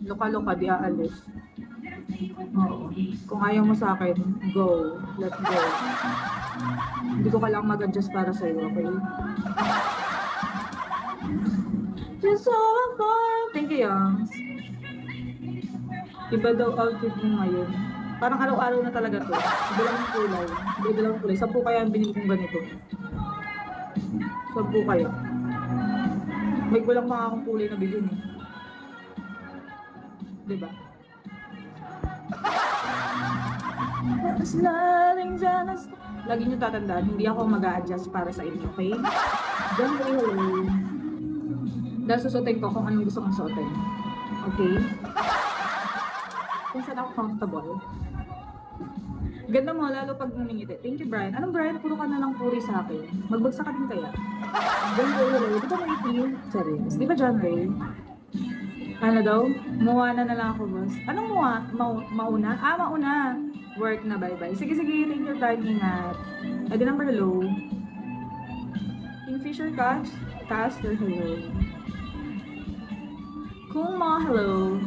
Loka-loka, di aalis. Oo. Kung ayaw mo sa akin, go. Let go. Hindi ko kailangang mag-adjust para sa'yo, okay? Just so far. Thank you, Yang. Iba daw outfit mo ngayon. Parang araw-araw na talaga to. Iba lang yung kulay. Iba lang yung kulay. 10 kaya ang binili kong ganito. 10 kaya. May kulang mga akong kulay na bilhin eh. Diba? Lagi nyo tatandaan, hindi ako mag-a-adjust para sa inyo, okay? Don't say hello. Dahil susutin ko kung anong gusto kong suotin. Okay? Kung saan ako comfortable. Ganda mo, lalo pag naningiti. Thank you, Brian. Anong Brian? Puro ka na lang puri sa akin. Magbagsak ka din kaya? Don't say hello. Di ba may team? Charis. Di ba John Ray? Ano daw? Muwana na lang ako, boss. Anong mauna? Mauna. Work na, bye-bye. Sige, take your time, ingat. Edi number hello. Kingfisher Caster, hello. Kung mga hello.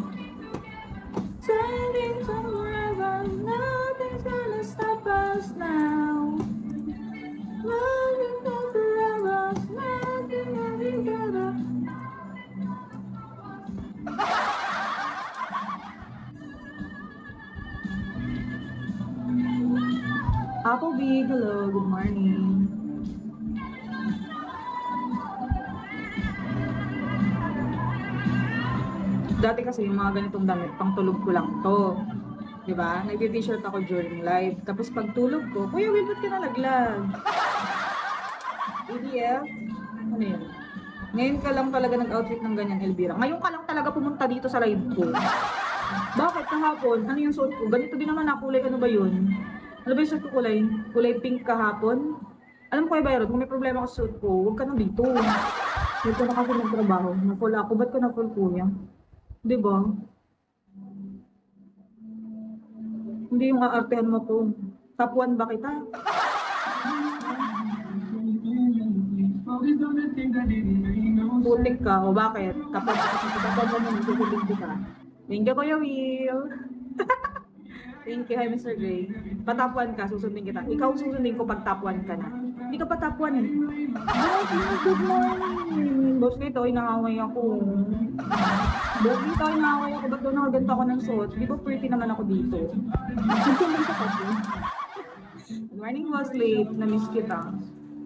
Standing somewhere but nothing's gonna stop us now. Loving forever, nothing together. Applebee, hello, good morning. Dati kasi yung mga ganitong damit, pang tulog ko lang to. Diba? Nag-t-shirt ako during live. Tapos pag tulog ko, Kuya Will, ba't ka nalaglag? EDF? Ano yun? Ngayon ka lang talaga nag-outfit ng ganyan, Elvira. Ngayon ka lang talaga pumunta dito sa live ko. Bakit kahapon? Ano yung suot ko? Ganito din naman na kulay. Ano ba yun? Ano ba yung suot ko kulay? Kulay pink kahapon? Alam ko, Byron, kung may problema ako sa suot ko, huwag ka nang dito. Huwag ka na kasi magtrabaho. Na-full ako. Ba't ka na-full kuya? Diba? Hindi yung aartehan mo ko. Top 1 ba kita? Putik ka. O bakit? Kapag mo nung susulig ka. Thank you, Kuya Will. Thank you, hi Mr. Gray. Pa-top 1 ka, susundin kita. Ikaw susundin ko pag top 1 ka na. Hindi ka pa top 1 eh. Good morning. Boss Lito, inaaway ako. Boss Lito, inaaway ako. Ba't doon nakaganto ako ng suot? Di ba pretty naman ako dito? Good morning, Boss Lito. Na-miss kita.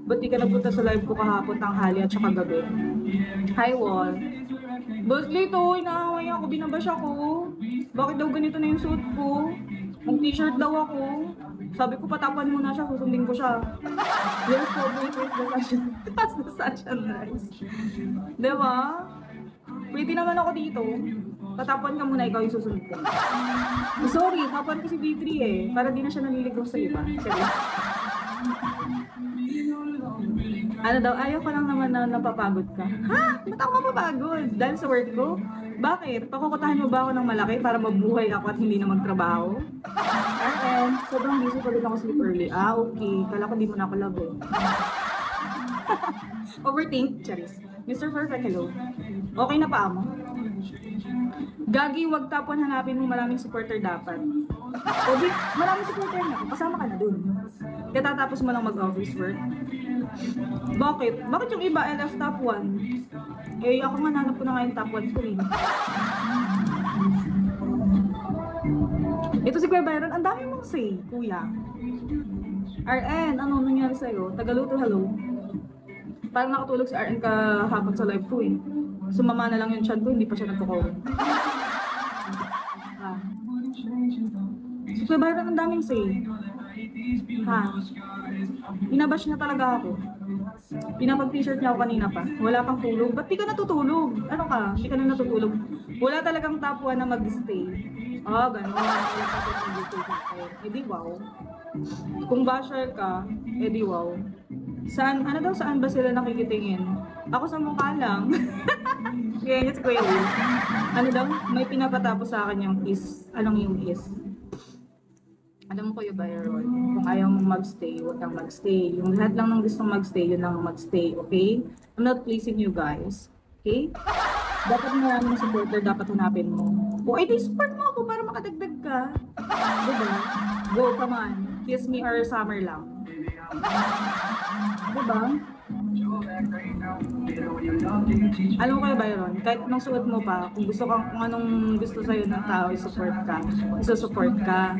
Ba't di ka nagpunta sa live ko kahapon, tanghali at saka gabi? Hi, Wall. Boss Lito, inaaway ako. Binabash ako. Bakit daw ganito na yung suot ko? Mag-t-shirt daw ako. Sabi ko, patapan mo na siya, susundin ko siya. Yes, so wait the fashion. That's the fashion, nice. Diba? Pwede naman ako dito. Patapan ka muna, ikaw yung susundin ko. Sorry, tapan ko si B3 eh. Para di na siya naliligaw sa iba. Sorry. Ano daw, ayaw ko lang naman na napapagod ka. Ha? Ba't ako mapapagod? Dahil sa work ko? Bakit? Pakukutahan mo ba ako ng malaki para mabuhay ako at hindi na magtrabaho? And sobrang busy ko rin ako sleep early. Okay. Kala ko di mo na ako love eh. Overthink? Charis. Mr. Perfect, hello. Okay na pa mo? Gagi, wag tapon hanapin mo, maraming supporter dapat. O di, maraming supporter na. Kasama ka na dun. Katatapos mo lang mag-office work. Bakit? Bakit yung iba LF top 1? Eh, ako nga nanap ko na ngayon top 1 ko eh. Ito si Kuya Byron, ang dami mong say, kuya. RN, ano nangyari sa'yo? Tagaluto, hello. Parang nakatulog si RN kahapon sa live ko eh. Sumama na lang yung chat ko, hindi pa siya nagko-comment. Si Kuya Byron, ang daming say. Ha? Inabash na talaga ako. Pinapag-t-shirt niya ako kanina pa. Wala kang tulog. Ba't di ka natutulog? Ano ka? Di ka na natutulog. Wala talagang top 1 na mag-stay. Ah, gano'n. Wala ka mag-stay. Eh di wow. Kung basher ka, eh di wow. Saan, ano daw, saan ba sila nakikitingin? Ako sa mukha lang. Kaya niya si Kuya Will. Ano daw, may pinapatapos sa akin yung is. Anong yung is? Alam mo, Kuya Byron, kung ayaw mong mag-stay, huwag kang mag-stay. Yung lahat lang ng gustong mag-stay, yun lang mag-stay, okay? I'm not pleasing you guys, okay? Dapat maraming supporter, dapat hanapin mo. O, edi support mo ako para makadagdag ka. Diba? Go, come on. Kiss me or summer lang. Diba? Alam mo kayo, Byron, kahit nung suot mo pa, kung gusto kang, kung anong gusto sa'yo ng tao, isupport ka.